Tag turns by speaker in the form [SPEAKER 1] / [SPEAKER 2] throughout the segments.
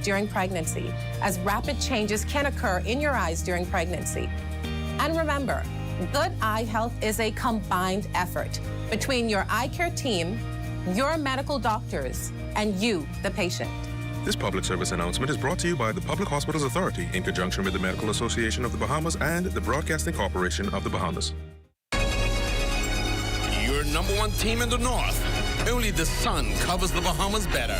[SPEAKER 1] during pregnancy, as rapid changes can occur in your eyes during pregnancy. And remember, good eye health is a combined effort between your eye care team, your medical doctors, and you, the patient.
[SPEAKER 2] This public service announcement is brought to you by the Public Hospitals Authority in conjunction with the Medical Association of the Bahamas and the Broadcasting Corporation of the Bahamas.
[SPEAKER 3] Your number one team in the North. Only the sun covers the Bahamas better.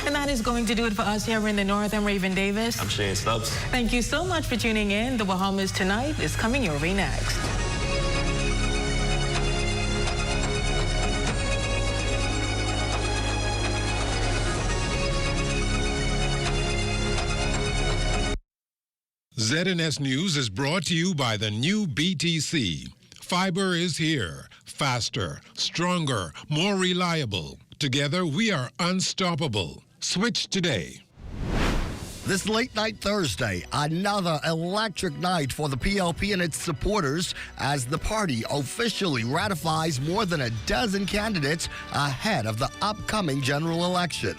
[SPEAKER 4] And that is going to do it for us here in the North. I'm Raven Davis.
[SPEAKER 5] I'm Shane Stubbs.
[SPEAKER 4] Thank you so much for tuning in. The Bahamas Tonight is coming your way next.
[SPEAKER 6] ZNS News is brought to you by the new BTC. Fiber is here. Faster, stronger, more reliable. Together, we are unstoppable. Switch today.
[SPEAKER 7] This late night Thursday, another electric night for the PLP and its supporters as the party officially ratifies more than a dozen candidates ahead of the upcoming general election.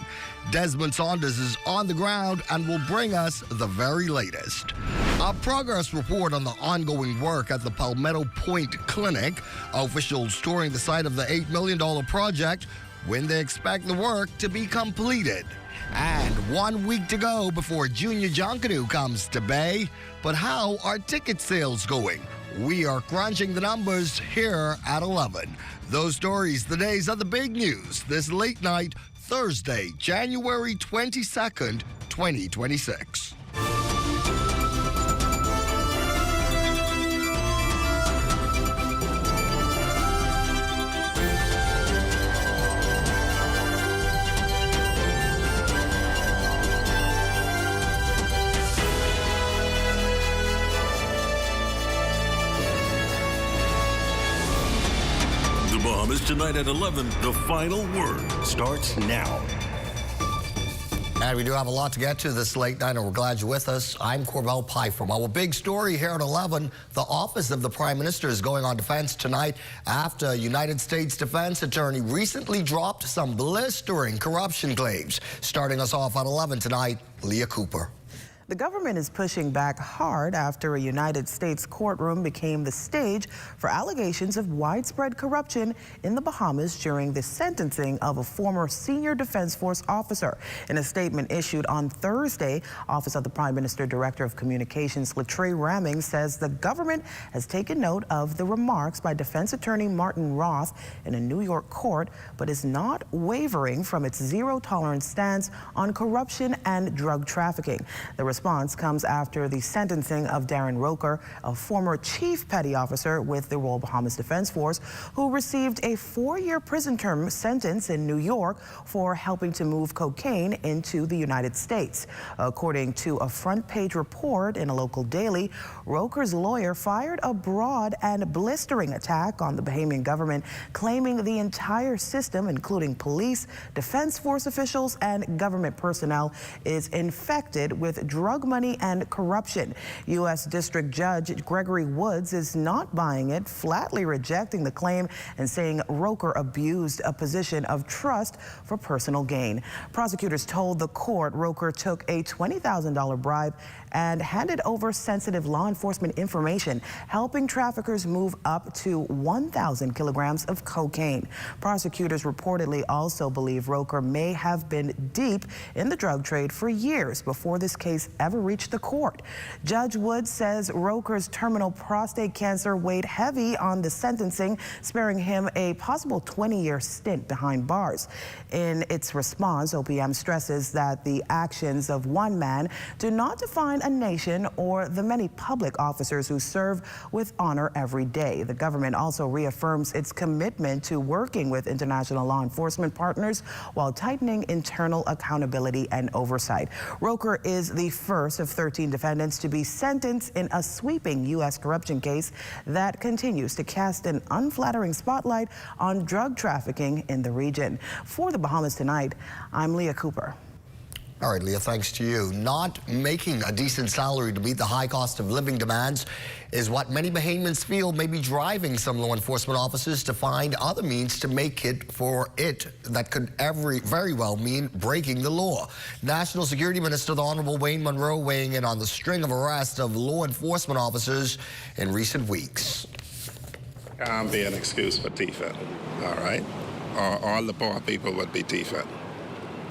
[SPEAKER 7] Desmond Saunders is on the ground and will bring us the very latest. A progress report on the ongoing work at the Palmetto Point Clinic. Officials touring the site of the $8 million project when they expect the work to be completed. And 1 week to go before Junior Junkanoo comes to Bay. But how are ticket sales going? We are crunching the numbers here at 11. Those stories, the days of the big news, this late night, Thursday, January 22nd, 2026.
[SPEAKER 8] Bahamas Tonight at 11. The final word starts now.
[SPEAKER 7] And we do have a lot to get to this late night, and we're glad you're with us. I'm Corbell Pfeiffer. Our big story here at 11, the Office of the Prime Minister is going on defense tonight after a United States defense attorney recently dropped some blistering corruption claims. Starting us off at 11 tonight, Leah Cooper.
[SPEAKER 9] The government is pushing back hard after a United States courtroom became the stage for allegations of widespread corruption in the Bahamas during the sentencing of a former senior Defense Force officer. In a statement issued on Thursday, Office of the Prime Minister Director of Communications Latrey Ramming says the government has taken note of the remarks by defense attorney Martin Roth in a New York court, but is not wavering from its zero-tolerance stance on corruption and drug trafficking. The response comes after the sentencing of Darren Roker, a former chief petty officer with the Royal Bahamas Defense Force, who received a 4-year prison term sentence in New York for helping to move cocaine into the United States. According to a front-page report in a local daily, Roker's lawyer fired a broad and blistering attack on the Bahamian government, claiming the entire system, including police, Defense Force officials, and government personnel, is infected with drug money and corruption. U.S. District Judge Gregory Woods is not buying it, flatly rejecting the claim and saying Roker abused a position of trust for personal gain. Prosecutors told the court Roker took a $20,000 bribe and handed over sensitive law enforcement information, helping traffickers move up to 1,000 kilograms of cocaine. Prosecutors reportedly also believe Roker may have been deep in the drug trade for years before this case ever reached the court. Judge Woods says Roker's terminal prostate cancer weighed heavy on the sentencing, sparing him a possible 20-year stint behind bars. In its response, OPM stresses that the actions of one man do not define a nation or the many public officers who serve with honor every day. The government also reaffirms its commitment to working with international law enforcement partners while tightening internal accountability and oversight. Roker is the first of 13 defendants to be sentenced in a sweeping U.S. corruption case that continues to cast an unflattering spotlight on drug trafficking in the region. For the Bahamas Tonight, I'm Leah Cooper.
[SPEAKER 7] All right, Leah, thanks to you. Not making a decent salary to meet the high cost of living demands is what many Bahamians feel may be driving some law enforcement officers to find other means to make it for it that could very well mean breaking the law. National Security Minister, the Honorable Wayne Monroe, weighing in on the string of arrests of law enforcement officers in recent weeks.
[SPEAKER 5] Can't be an excuse for TFED, all right? Or all the poor people would be TFED.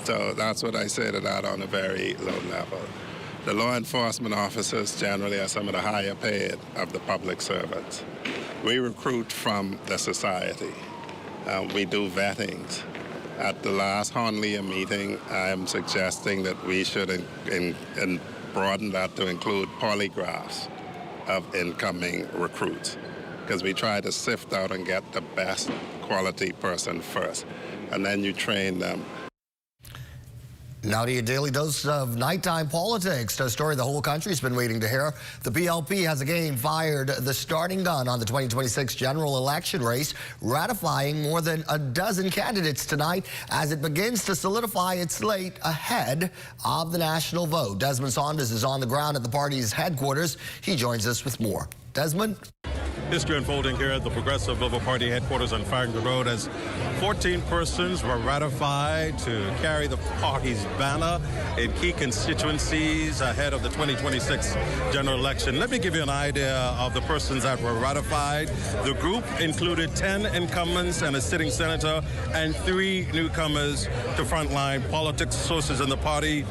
[SPEAKER 5] So that's what I say to that on a very low level. The law enforcement officers generally are some of the higher paid of the public servants. We recruit from the society. We do vettings. At the last Honlea meeting, I'm suggesting that we should broaden that to include polygraphs of incoming recruits, because we try to sift out and get the best quality person first, and then you train them.
[SPEAKER 7] Now to your daily dose of nighttime politics, a story the whole country's been waiting to hear. The PLP has again fired the starting gun on the 2026 general election race, ratifying more than a dozen candidates tonight as it begins to solidify its slate ahead of the national vote. Desmond Saunders is on the ground at the party's headquarters. He joins us with more. Desmond?
[SPEAKER 10] History unfolding here at the Progressive Liberal Party headquarters on Farrington Road as 14 persons were ratified to carry the party's banner in key constituencies ahead of the 2026 general election. Let me give you an idea of the persons that were ratified. The group included 10 incumbents and a sitting senator and 3 newcomers to frontline politics. Sources in the party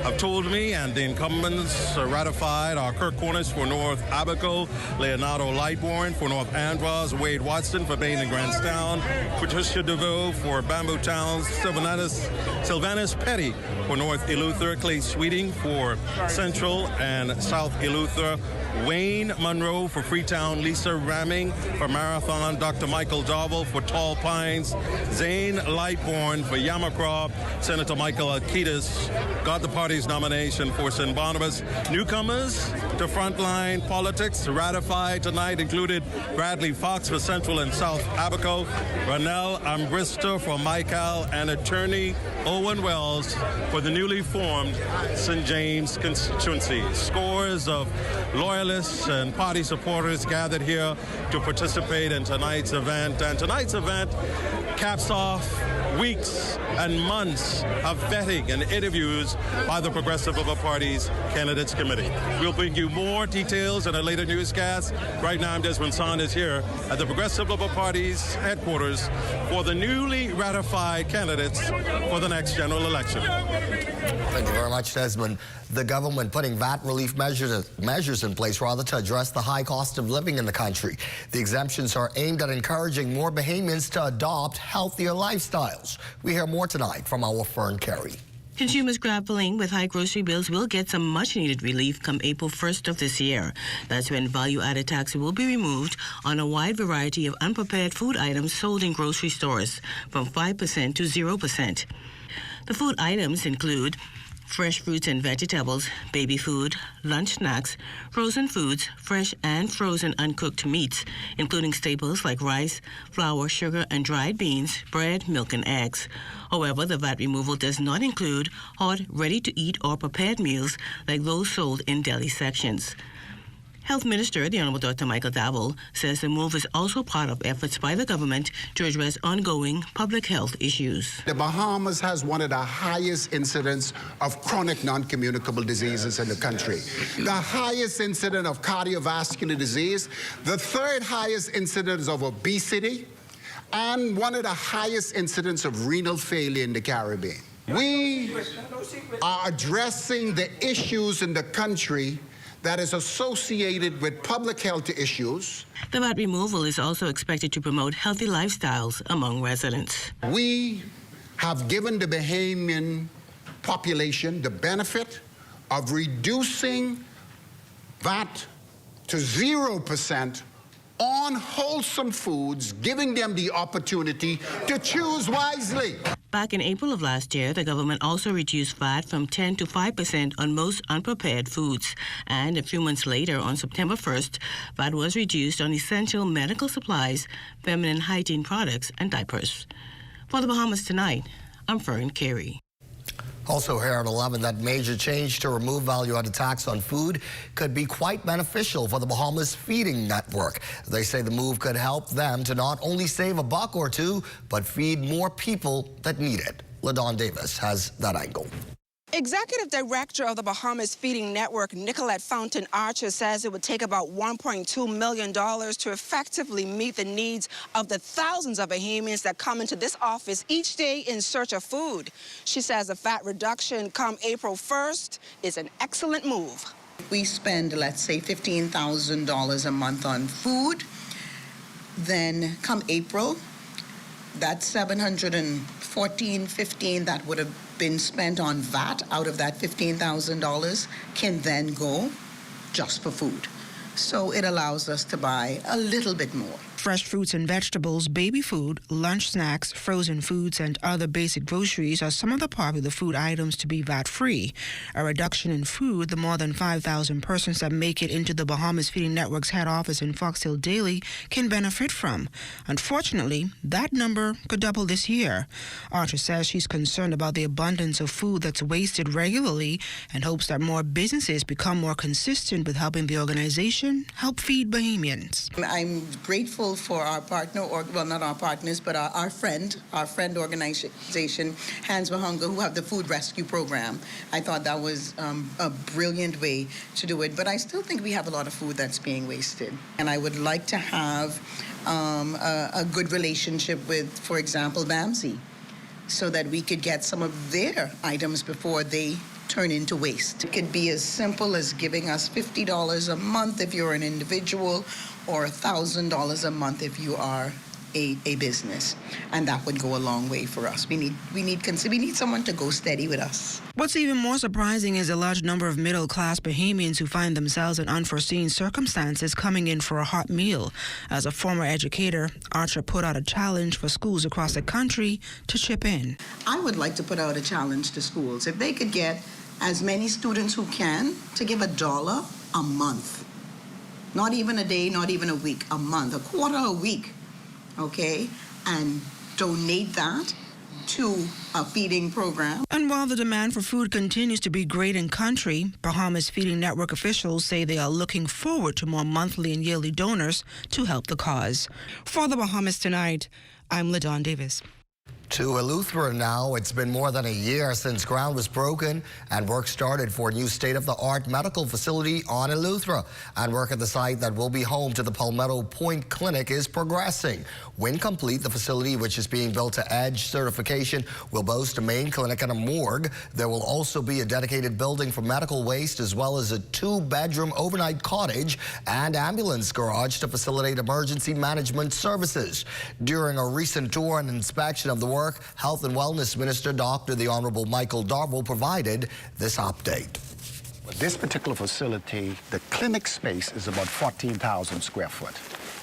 [SPEAKER 10] have told me, and the incumbents ratified are Kirk Cornish for North Abaco, Leonardo Lightbourne for North Andros, Wade Watson for Bain and Grantstown, Patricia DeVoe for Bamboo Towns, Sylvanus Petty for North Eleuthera, Clay Sweeting for Central and South Eleuthera, Wayne Monroe for Freetown, Lisa Ramming for Marathon, Dr. Michael Darville for Tall Pines, Zane Lightbourne for Yamacraw, Senator Michael Alkitis got the party's nomination for St. Barnabas. Newcomers to frontline politics ratified tonight included Bradley Fox for Central and South Abaco, Ronell Ambrister for Michael, and attorney Owen Wells for the newly formed St. James constituency. Scores of loyalists and party supporters gathered here to participate in tonight's event. And tonight's event caps off weeks and months of vetting and interviews by the Progressive Liberal Party's Candidates Committee. We'll bring you more details in a later newscast. Right now, I'm Desmond Saunders here at the Progressive Liberal Party's headquarters for the newly ratified candidates for the next general election.
[SPEAKER 7] Thank you very much, Desmond. The government putting VAT relief measures in place to address the high cost of living in the country. The exemptions are aimed at encouraging more Bahamians to adopt healthier lifestyles. We hear more tonight from our Fern Carey.
[SPEAKER 11] Consumers grappling with high grocery bills will get some much-needed relief come April 1st of this year. That's when value-added tax will be removed on a wide variety of unprepared food items sold in grocery stores, from 5% to 0%. The food items include fresh fruits and vegetables, baby food, lunch snacks, frozen foods, fresh and frozen uncooked meats, including staples like rice, flour, sugar, and dried beans, bread, milk, and eggs. However, the VAT removal does not include hot, ready-to-eat or prepared meals like those sold in deli sections. Health Minister, the Honorable Dr. Michael Darville, says the move is also part of efforts by the government to address ongoing public health issues.
[SPEAKER 12] The Bahamas has one of the highest incidents of chronic non-communicable diseases in the country. The highest incident of cardiovascular disease, the 3rd highest incidence of obesity, and one of the highest incidents of renal failure in the Caribbean. We are addressing the issues in the country that is associated with public health issues.
[SPEAKER 11] The VAT removal is also expected to promote healthy lifestyles among residents.
[SPEAKER 12] We have given the Bahamian population the benefit of reducing VAT to 0% on wholesome foods, giving them the opportunity to choose wisely.
[SPEAKER 11] Back in April of last year, the government also reduced VAT from 10 to 5% on most unprepared foods. And a few months later, on September 1st, VAT was reduced on essential medical supplies, feminine hygiene products, and diapers. For the Bahamas Tonight, I'm Fern Carey.
[SPEAKER 7] Also here at 11, that major change to remove value-added tax on food could be quite beneficial for the Bahamas Feeding Network. They say the move could help them to not only save a buck or two, but feed more people that need it. LaDon Davis has that angle.
[SPEAKER 13] Executive Director of the Bahamas Feeding Network, Nicolette Fountain Archer, says it would take about $1.2 million to effectively meet the needs of the thousands of Bahamians that come into this office each day in search of food. She says the fat reduction come April 1st is an excellent move.
[SPEAKER 14] We spend, let's say, $15,000 a month on food. Then come April, that's $714.15 that would have been spent on VAT out of that $15,000 can then go just for food. So it allows us to buy a little bit more.
[SPEAKER 15] Fresh fruits and vegetables, baby food, lunch snacks, frozen foods, and other basic groceries are some of the popular food items to be VAT-free. A reduction in food, the more than 5,000 persons that make it into the Bahamas Feeding Network's head office in Fox Hill daily can benefit from. Unfortunately, that number could double this year. Archer says she's concerned about the abundance of food that's wasted regularly and hopes that more businesses become more consistent with helping the organization help feed Bahamians.
[SPEAKER 14] I'm grateful for our partner, or well, not our partners, but our friend organization, Hands for Hunger, who have the food rescue program. I thought that was a brilliant way to do it, but I still think we have a lot of food that's being wasted. And I would like to have a good relationship with, for example, BAMSI, so that we could get some of their items before they turn into waste. It could be as simple as giving us $50 a month if you're an individual, or $1,000 a month if you are a business, and that would go a long way for us. We need someone to go steady with us.
[SPEAKER 15] What's even more surprising is a large number of middle-class Bahamians who find themselves in unforeseen circumstances coming in for a hot meal. As a former educator, Archer put out a challenge for schools across the country to chip in.
[SPEAKER 14] I would like to put out a challenge to schools. If they could get as many students who can to give $1 a month. Not even a day, not even a week, a month, a quarter a week, okay? And donate that to a feeding program.
[SPEAKER 15] And while the demand for food continues to be great in country, Bahamas Feeding Network officials say they are looking forward to more monthly and yearly donors to help the cause. For the Bahamas Tonight, I'm LaDon Davis.
[SPEAKER 7] To Eleuthera now. It's been more than a year since ground was broken and work started for a new state-of-the-art medical facility on Eleuthera. And work at the site that will be home to the Palmetto Point Clinic is progressing. When complete, the facility, which is being built to EDGE certification, will boast a main clinic and a morgue. There will also be a dedicated building for medical waste, as well as a 2-bedroom overnight cottage and ambulance garage to facilitate emergency management services. During a recent tour and inspection of the work, Health and Wellness Minister Dr. the Honorable Michael Darville provided this update.
[SPEAKER 16] This particular facility, the clinic space is about 14,000 square foot.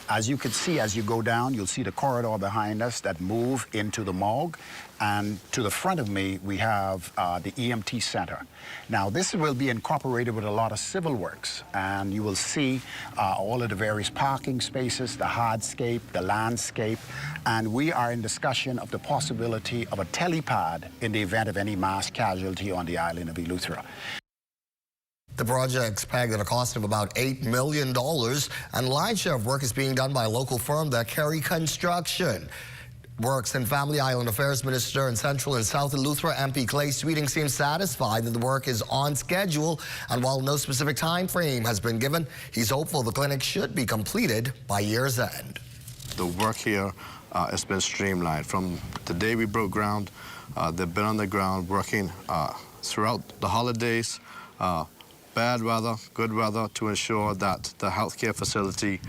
[SPEAKER 16] As you can see, as you go down, you'll see the corridor behind us that move into the morgue. And to the front of me, we have the EMT center. Now, this will be incorporated with a lot of civil works, and you will see all of the various parking spaces, the hardscape, the landscape, and we are in discussion of the possibility of a telepad in the event of any mass casualty on the island of Eleuthera.
[SPEAKER 7] The project's pegged at a cost of about $8 million, and lion's share of work is being done by a local firm, the Kerry Construction. Works and Family Island Affairs Minister in Central and South Eleuthera, MP Clay Sweeting, seems satisfied that the work is on schedule, and while no specific time frame has been given, he's hopeful the clinic should be completed by year's end.
[SPEAKER 17] The work here has been streamlined. From the day we broke ground, they've been on the ground working throughout the holidays, bad weather, good weather, to ensure that the healthcare facility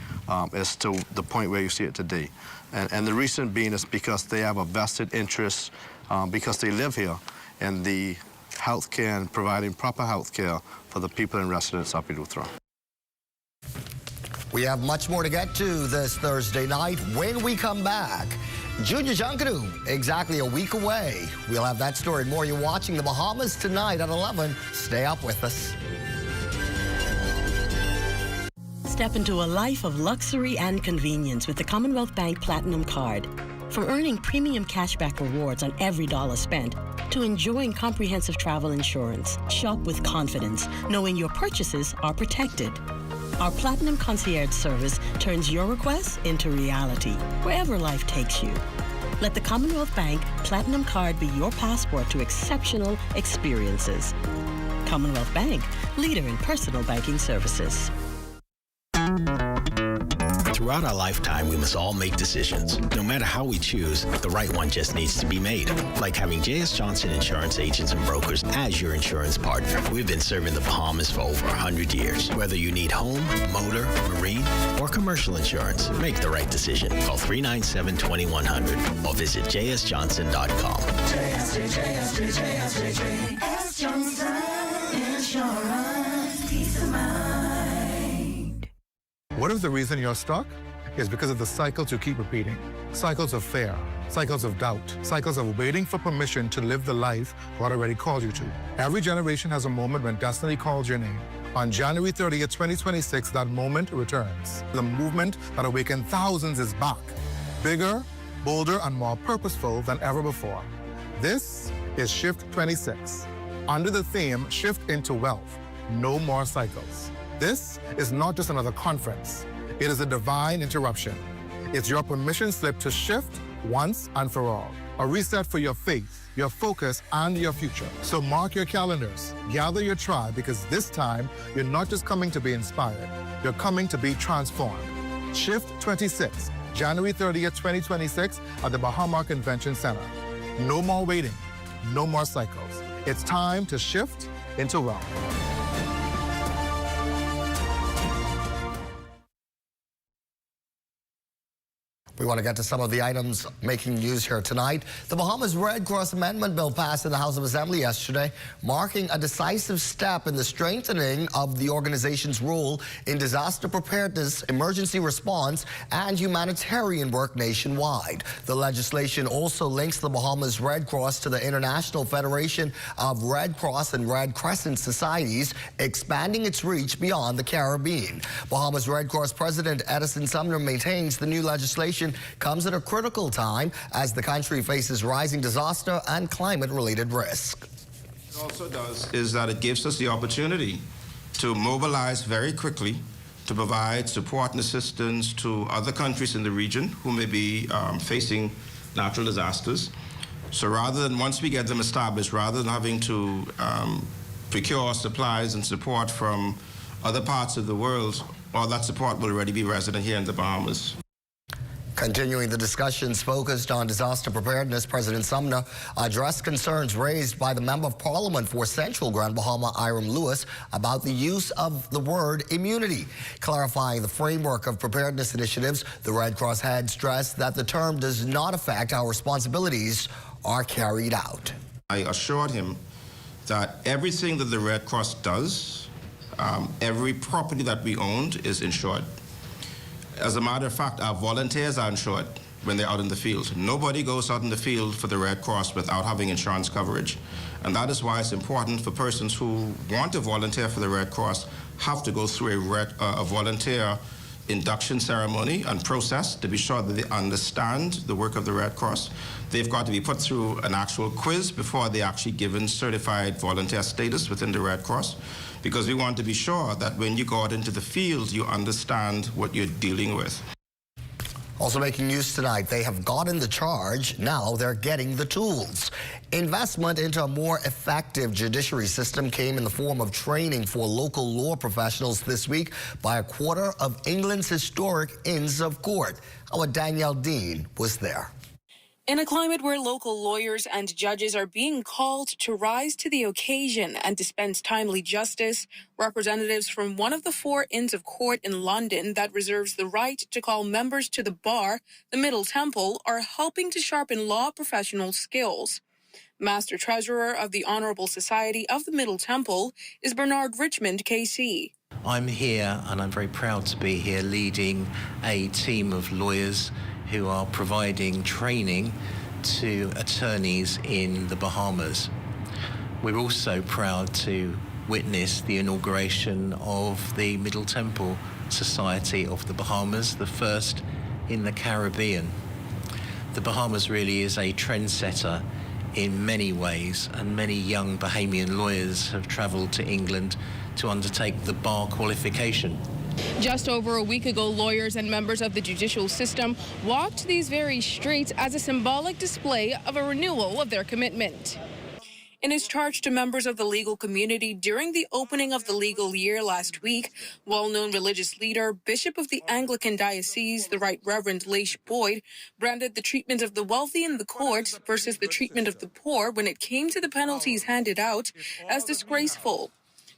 [SPEAKER 17] is to the point where you see it today. And the reason being is because they have a vested interest, because they live here, in the healthcare and providing proper healthcare for the people and residents of Eleuthera.
[SPEAKER 7] We have much more to get to this Thursday night. When we come back, Junior Junkanoo, exactly a week away. We'll have that story and more. You're watching The Bahamas Tonight at 11. Stay up with us.
[SPEAKER 18] Step into a life of luxury and convenience with the Commonwealth Bank Platinum Card. From earning premium cashback rewards on every dollar spent to enjoying comprehensive travel insurance, shop with confidence, knowing your purchases are protected. Our Platinum Concierge service turns your requests into reality, wherever life takes you. Let the Commonwealth Bank Platinum Card be your passport to exceptional experiences. Commonwealth Bank, leader in personal banking services.
[SPEAKER 19] Throughout our lifetime, we must all make decisions. No matter how we choose, the right one just needs to be made. Like having J.S. Johnson Insurance Agents and Brokers as your insurance partner. We've been serving the Bahamas for over 100 years. Whether you need home, motor, marine, or commercial insurance, make the right decision. Call 397-2100 or visit jsjohnson.com.
[SPEAKER 20] JS Johnson Insurance, peace of mind.
[SPEAKER 21] What if the reason you're stuck is because of the cycles you keep repeating? Cycles of fear, cycles of doubt, cycles of waiting for permission to live the life God already called you to. Every generation has a moment when destiny calls your name. On January 30th, 2026, that moment returns. The movement that awakened thousands is back. Bigger, bolder, and more purposeful than ever before. This is Shift 26. Under the theme, Shift into Wealth, No More Cycles. This is not just another conference. It is a divine interruption. It's your permission slip to shift once and for all. A reset for your faith, your focus, and your future. So mark your calendars, gather your tribe, because this time, you're not just coming to be inspired, you're coming to be transformed. Shift 26, January 30th, 2026 at the Bahamas Convention Center. No more waiting, no more cycles. It's time to shift into wealth.
[SPEAKER 7] We want to get to some of the items making news here tonight. The Bahamas Red Cross Amendment Bill passed in the House of Assembly yesterday, marking a decisive step in the strengthening of the organization's role in disaster preparedness, emergency response, and humanitarian work nationwide. The legislation also links the Bahamas Red Cross to the International Federation of Red Cross and Red Crescent Societies, expanding its reach beyond the Caribbean. Bahamas Red Cross President Edison Sumner maintains the new legislation comes at a critical time as the country faces rising disaster and climate-related risk.
[SPEAKER 22] What it also does is that it gives us the opportunity to mobilize very quickly to provide support and assistance to other countries in the region who may be facing natural disasters. So rather than, once we get them established, rather than having to procure supplies and support from other parts of the world, all that support will already be resident here in the Bahamas.
[SPEAKER 7] Continuing the discussions focused on disaster preparedness, President Sumner addressed concerns raised by the Member of Parliament for Central Grand Bahama, Iram Lewis, about the use of the word immunity. Clarifying the framework of preparedness initiatives, the Red Cross head stressed that the term does not affect how responsibilities are carried out.
[SPEAKER 22] I assured him that everything that the Red Cross does, every property that we owned is insured. As a matter of fact, our volunteers are insured when they're out in the field. Nobody goes out in the field for the Red Cross without having insurance coverage. And that is why it's important for persons who want to volunteer for the Red Cross have to go through a volunteer induction ceremony and process to be sure that they understand the work of the Red Cross. They've got to be put through an actual quiz before they're actually given certified volunteer status within the Red Cross, because we want to be sure that when you go out into the field, you understand what you're dealing with.
[SPEAKER 7] Also making news tonight, they have gotten the charge, now they're getting the tools. Investment into a more effective judiciary system came in the form of training for local law professionals this week by a quarter of England's historic Inns of Court. Our Danielle Dean was there.
[SPEAKER 23] In a climate where local lawyers and judges are being called to rise to the occasion and dispense timely justice, representatives from one of the 4 Inns of Court in London that reserves the right to call members to the bar, the Middle Temple, are helping to sharpen law professional skills. Master Treasurer of the Honourable Society of the Middle Temple is Bernard Richmond, KC.
[SPEAKER 24] I'm here and I'm very proud to be here leading a team of lawyers who are providing training to attorneys in the Bahamas. We're also proud to witness the inauguration of the Middle Temple Society of the Bahamas, the first in the Caribbean. The Bahamas really is a trendsetter in many ways, and many young Bahamian lawyers have travelled to England to undertake the bar qualification.
[SPEAKER 23] Just over a week ago, lawyers and members of the judicial system walked these very streets as a symbolic display of a renewal of their commitment. In his charge to members of the legal community during the opening of the legal year last week, well-known religious leader, Bishop of the Anglican Diocese, the Right Reverend Leish Boyd, branded the treatment of the wealthy in the courts versus the treatment of the poor when it came to the penalties handed out as disgraceful.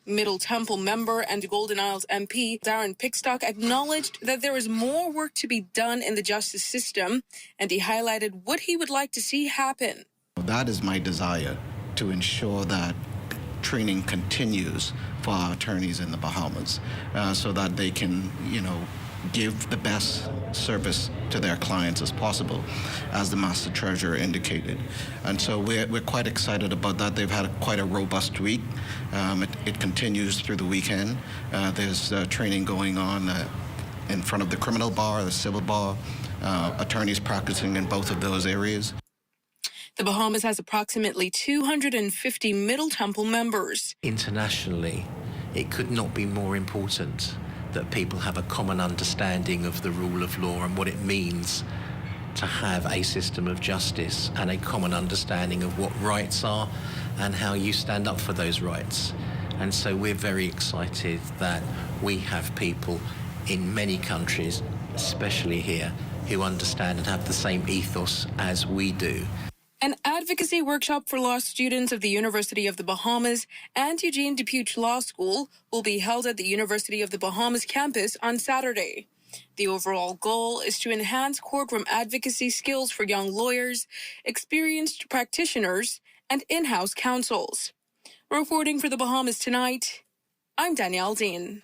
[SPEAKER 23] Middle Temple member and Golden Isles MP Darren Pickstock acknowledged that there is more work to be done in the justice system, and he highlighted what he would like to see happen.
[SPEAKER 1] That is my desire, to ensure that training continues for our attorneys in the Bahamas so that they can, give the best service to their clients as possible, as the Master Treasurer indicated. And so we're quite excited about that. They've had quite a robust week. It continues through the weekend. There's training going on in front of the criminal bar, the civil bar, attorneys practicing in both of those areas.
[SPEAKER 23] The Bahamas has approximately 250 Middle Temple members.
[SPEAKER 24] Internationally, it could not be more important that people have a common understanding of the rule of law and what it means to have a system of justice and a common understanding of what rights are and how you stand up for those rights. And so we're very excited that we have people in many countries, especially here, who understand and have the same ethos as we do.
[SPEAKER 23] An advocacy workshop for law students of the University of the Bahamas and Eugene Depute Law School will be held at the University of the Bahamas campus on Saturday. The overall goal is to enhance courtroom advocacy skills for young lawyers, experienced practitioners, and in-house counsels. Reporting for the Bahamas Tonight, I'm Danielle Dean.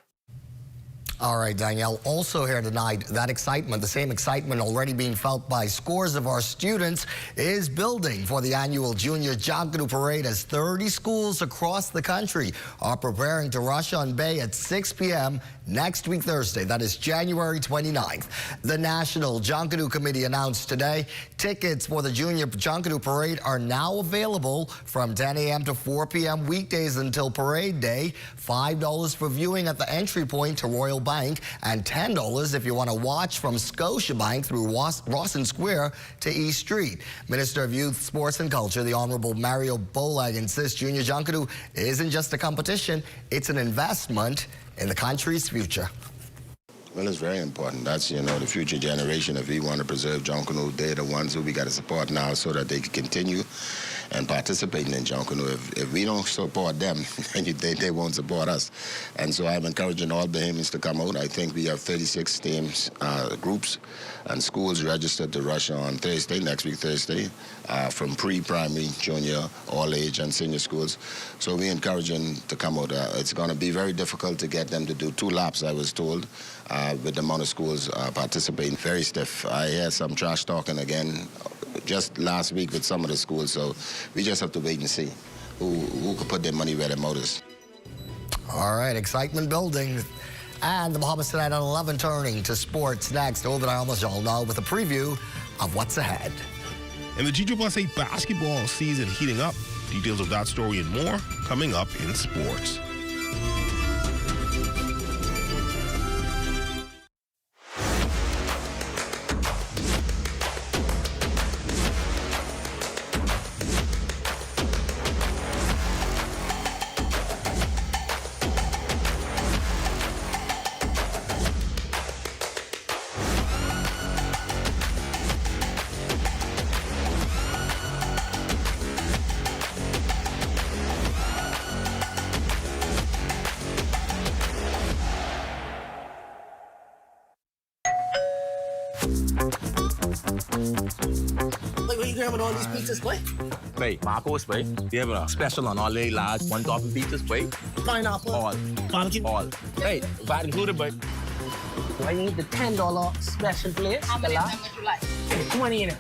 [SPEAKER 7] All right, Danielle, also here tonight, that excitement, the same excitement already being felt by scores of our students, is building for the annual Junior Junkanoo Parade as 30 schools across the country are preparing to rush on bay at 6 p.m. next week, Thursday. That is January 29th. The National Junkanoo Committee announced today tickets for the Junior Junkanoo Parade are now available from 10 a.m. to 4 p.m. weekdays until Parade Day. $5 for viewing at the entry point to Royal Bank and $10 if you want to watch from Scotiabank through Rawson Square to East Street. Minister of Youth, Sports and Culture, the Honorable Mario Bolag, insists Junior Junkanoo isn't just a competition, it's an investment in the country's future.
[SPEAKER 2] Well, it's very important. That's, the future generation. If we want to preserve Junkanoo, they're the ones who we got to support now so that they can continue and participating in Junkanoo. If we don't support them, they won't support us. And so I'm encouraging all Bahamians to come out. I think we have 36 teams, groups, and schools registered to rush on Thursday, next week Thursday, from pre-primary, junior, all age, and senior schools. So we're encouraging to come out. It's going to be very difficult to get them to do 2 laps, I was told, with the amount of schools participating. Very stiff. I hear some trash talking again just last week with some of the schools, so we just have to wait and see who could put their money where their mouth is.
[SPEAKER 7] All right, excitement building. And the Bahamas Tonight at 11, turning to sports next. Over to almost all now with a preview of what's ahead.
[SPEAKER 3] And the GSSA basketball season heating up. Details of that story and more coming up in sports.
[SPEAKER 4] With all these pizzas, boy? Wait, Marcos, wait. We have a special on all the large one-topping pizzas, wait. Pineapple. All. Pumpkin. All. Hey, VAT included, boy. I need the $10 special plate. How many would you like? 20 in it.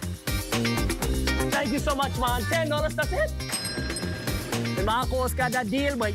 [SPEAKER 4] Thank you so much, man. $10, that's it. The Marcos got that deal, boy.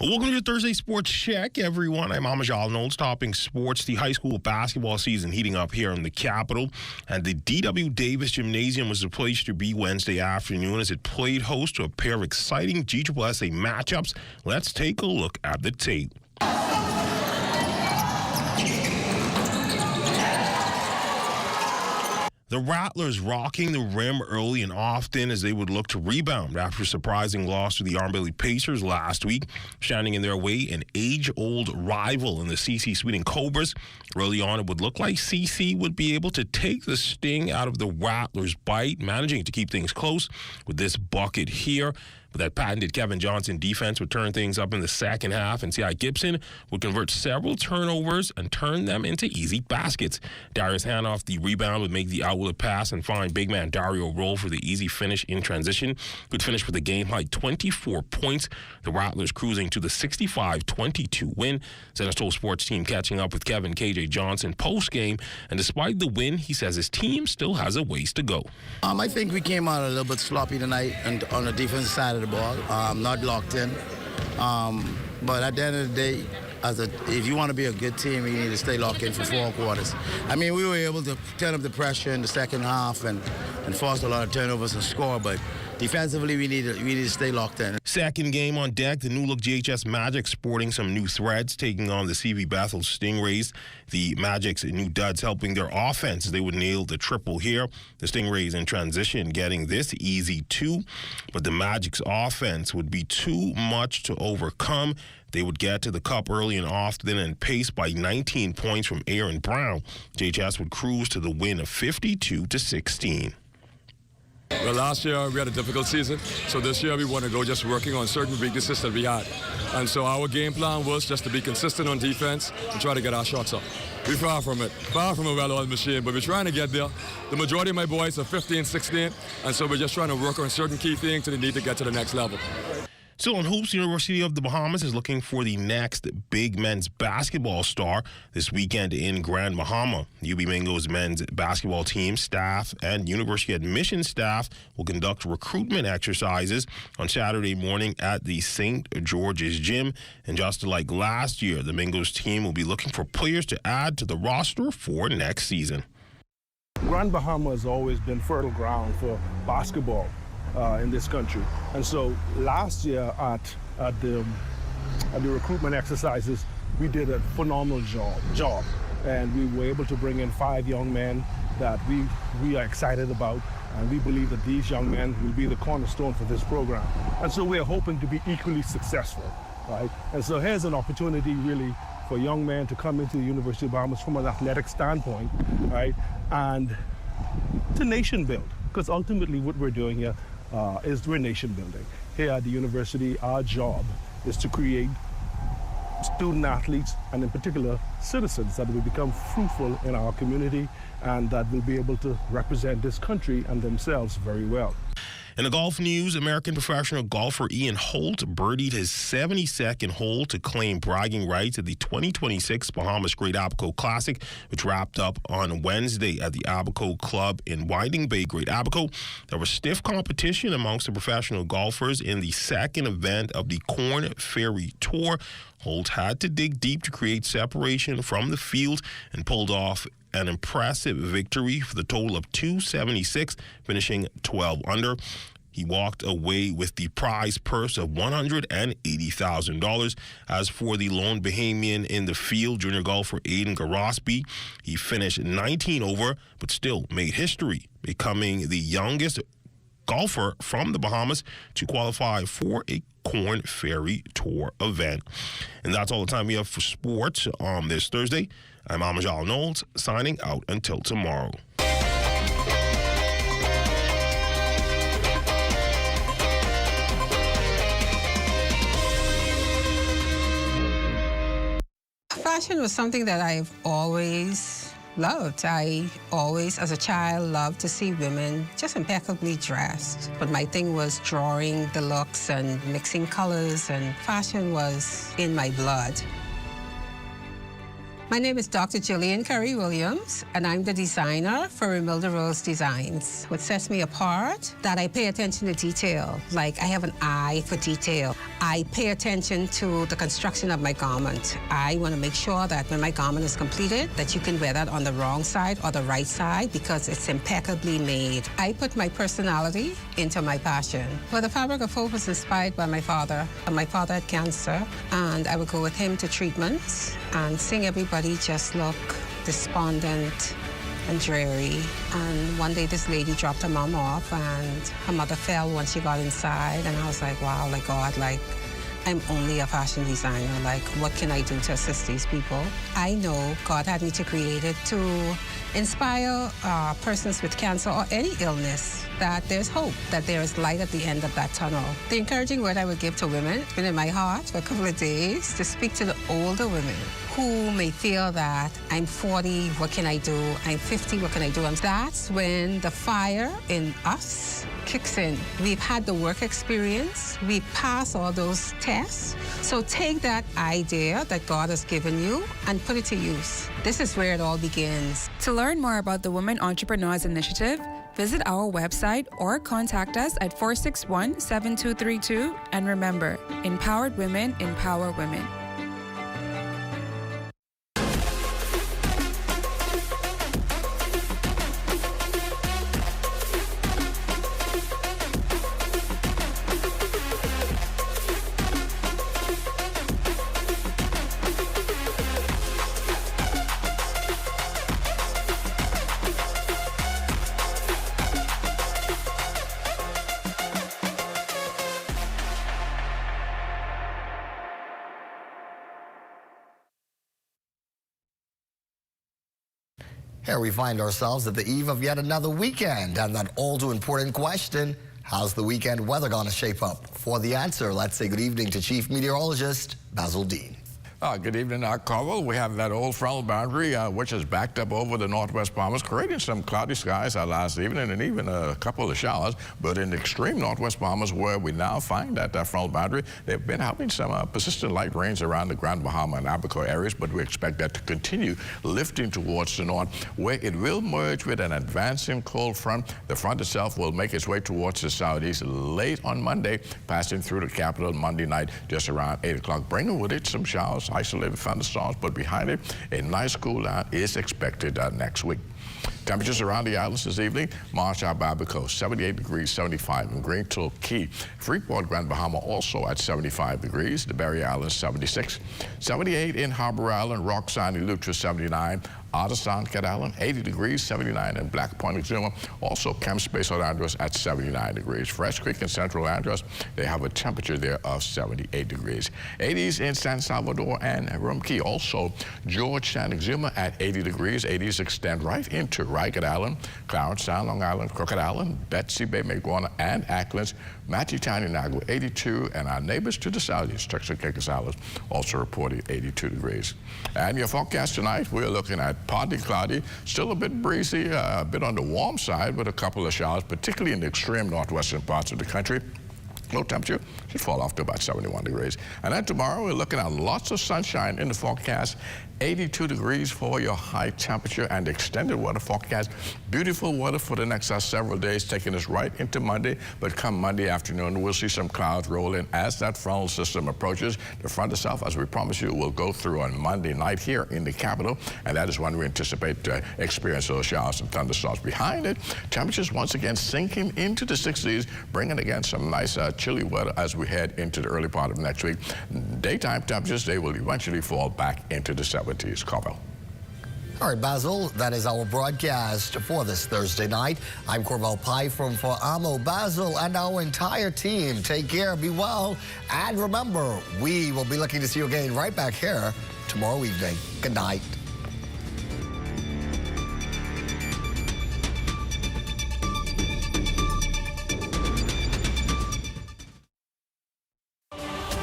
[SPEAKER 3] Welcome to your Thursday Sports Check, everyone. I'm Amajal Knowles, topping sports. The high school basketball season heating up here in the capital, and the D.W. Davis Gymnasium was the place to be Wednesday afternoon as it played host to a pair of exciting GSSA matchups. Let's take a look at the tape. The Rattlers rocking the rim early and often as they would look to rebound after a surprising loss to the Armbelly Pacers last week. Standing in their way, an age-old rival in the CC Sweden Cobras. Early on, it would look like CC would be able to take the sting out of the Rattlers' bite, managing to keep things close with this bucket here. But that patented Kevin Johnson defense would turn things up in the second half, and C.I. Gibson would convert several turnovers and turn them into easy baskets. Darius Hanoff, the rebound, would make the outlet pass and find big man Dario roll for the easy finish in transition. Good finish with a game-high 24 points. The Rattlers cruising to the 65-22 win. Zenistol sports team catching up with Kevin KJ Johnson post-game, and despite the win, he says his team still has a ways to go.
[SPEAKER 5] I think we came out a little bit sloppy tonight and on the defensive side of the ball, not locked in. But at the end of the day, if you want to be a good team, you need to stay locked in for 4 quarters. I mean, we were able to turn up the pressure in the second half and force a lot of turnovers and score, but defensively, we need to stay locked in.
[SPEAKER 3] Second game on deck, the new-look GHS Magic sporting some new threads, taking on the CV Bethel Stingrays. The Magic's new duds helping their offense as they would nail the triple here. The Stingrays in transition getting this easy too, but the Magic's offense would be too much to overcome. They would get to the cup early and often and paced by 19 points from Aaron Brown. GHS would cruise to the win of 52-16.
[SPEAKER 6] Well, last year we had a difficult season, so this year we want to go just working on certain weaknesses that we had. And so our game plan was just to be consistent on defense and try to get our shots up. We're far from a well-oiled machine, but we're trying to get there. The majority of my boys are 15, 16, and so we're just trying to work on certain key things that they need to get to the next level.
[SPEAKER 3] Still on hoops, the University of the Bahamas is looking for the next big men's basketball star this weekend in Grand Bahama. UB Mingo's men's basketball team, staff, and university admission staff will conduct recruitment exercises on Saturday morning at the St. George's Gym. And just like last year, the Mingo's team will be looking for players to add to the roster for next season.
[SPEAKER 8] Grand Bahama has always been fertile ground for basketball in this country. And so last year at the recruitment exercises, we did a phenomenal job. And we were able to bring in 5 young men that we are excited about. And we believe that these young men will be the cornerstone for this program. And so we're hoping to be equally successful, right? And so here's an opportunity really for young men to come into the University of Bahamas from an athletic standpoint, right? And to nation build, because ultimately what we're doing here is we're nation building. Here at the university, our job is to create student athletes and in particular citizens that will become fruitful in our community and that will be able to represent this country and themselves very well.
[SPEAKER 3] In the golf news, American professional golfer Ian Holt birdied his 72nd hole to claim bragging rights at the 2026 Bahamas Great Abaco Classic, which wrapped up on Wednesday at the Abaco Club in Winding Bay, Great Abaco. There was stiff competition amongst the professional golfers in the second event of the Corn Ferry Tour. Holt had to dig deep to create separation from the field and pulled off an impressive victory for the total of 276, finishing 12 under. He walked away with the prize purse of $180,000. As for the lone Bahamian in the field, junior golfer Aiden Garosby, he finished 19 over, but still made history, becoming the youngest golfer from the Bahamas to qualify for a Corn Ferry Tour event. And that's all the time we have for sports on this Thursday. I'm Amajal Knowles, signing out until tomorrow.
[SPEAKER 9] Fashion was something that I've always loved. I always, as a child, loved to see women just impeccably dressed. But my thing was drawing the looks and mixing colors, and fashion was in my blood. My name is Dr. Jillian Curry Williams, and I'm the designer for Remilda Rose Designs. What sets me apart, that I pay attention to detail. Like, I have an eye for detail. I pay attention to the construction of my garment. I want to make sure that when my garment is completed, that you can wear that on the wrong side or the right side because it's impeccably made. I put my personality into my passion. Well, the fabric of hope was inspired by my father. My father had cancer, and I would go with him to treatments and seeing everybody just look despondent and dreary. And one day this lady dropped her mom off and her mother fell once she got inside. And I was like, wow, like God, like I'm only a fashion designer. Like, what can I do to assist these people? I know God had me to create it to inspire persons with cancer or any illness that there's hope, that there is light at the end of that tunnel. The encouraging word I would give to women, it's been in my heart for a couple of days, to speak to the older women who may feel that I'm 40, what can I do? I'm 50, what can I do? And that's when the fire in us kicks in. We've had the work experience. We've passed all those tests. So take that idea that God has given you and put it to use. This is where it all begins.
[SPEAKER 23] To learn more about the Women Entrepreneurs Initiative, visit our website or contact us at 461-7232. And remember, empowered women empower women.
[SPEAKER 7] Here we find ourselves at the eve of yet another weekend, and that all-too-important question, how's the weekend weather going to shape up? For the answer, let's say good evening to Chief Meteorologist Basil Dean.
[SPEAKER 10] Good evening, Carvel. We have that old frontal boundary, which is backed up over the northwest Bahamas, creating some cloudy skies last evening and even a couple of showers. But in the extreme northwest Bahamas, where we now find that frontal boundary, they've been having some persistent light rains around the Grand Bahama and Abaco areas, but we expect that to continue lifting towards the north, where it will merge with an advancing cold front. The front itself will make its way towards the southeast late on Monday, passing through the capital Monday night just around 8 o'clock, bringing with it some showers, isolated thunderstorms, but behind it, a nice cool down is expected next week. Temperatures around the islands this evening: Marshall, Abaco, 78 degrees, 75 in Greenville, Key. Freeport, Grand Bahama also at 75 degrees. The Berry Islands, 76. 78 in Harbor Island, Roxanne, Eleuthera, 79. Otterstown, Cat Island, 80 degrees, 79 in Black Point, Exuma. Also, Camp Space, St. Andrews at 79 degrees. Fresh Creek and Central Andros, they have a temperature there of 78 degrees. 80s in San Salvador and Rum Key. Also, Georgetown, Exuma at 80 degrees. 80s extend right into Rycat Island, Clarence Sound, Long Island, Crooked Island, Betsy Bay, Maguana, and Acklands. Matthewtown and Nagua, 82, and our neighbors to the southeast, Turks and Caicos Islands, also reporting 82 degrees. And your forecast tonight, we're looking at partly cloudy, still a bit breezy, a bit on the warm side with a couple of showers, particularly in the extreme northwestern parts of the country. Low temperature should fall off to about 71 degrees. And then tomorrow, we're looking at lots of sunshine in the forecast. 82 degrees for your high temperature and extended weather forecast. Beautiful weather for the next several days, taking us right into Monday. But come Monday afternoon, we'll see some clouds roll in as that frontal system approaches. The front itself, as we promised you, will go through on Monday night here in the capital. And that is when we anticipate to experience those showers and thunderstorms. Behind it, temperatures once again sinking into the 60s, bringing again some nice chilly weather as we head into the early part of next week. Daytime temperatures, they will eventually fall back into the 70s. Carvel.
[SPEAKER 7] All right, Basil, that is our broadcast for this Thursday night. I'm Corbell Pye from For Amo, Basil, and our entire team. Take care, be well, and remember, we will be looking to see you again right back here tomorrow evening. Good night.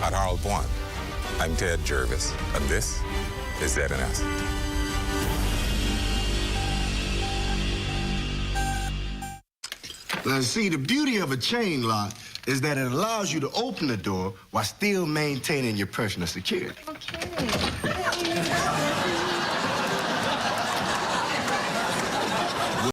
[SPEAKER 11] At Harold One, I'm Ted Jervis, and this is ZNS.
[SPEAKER 2] Now, see, the beauty of a chain lock is that it allows you to open the door while still maintaining your personal security.
[SPEAKER 12] Okay.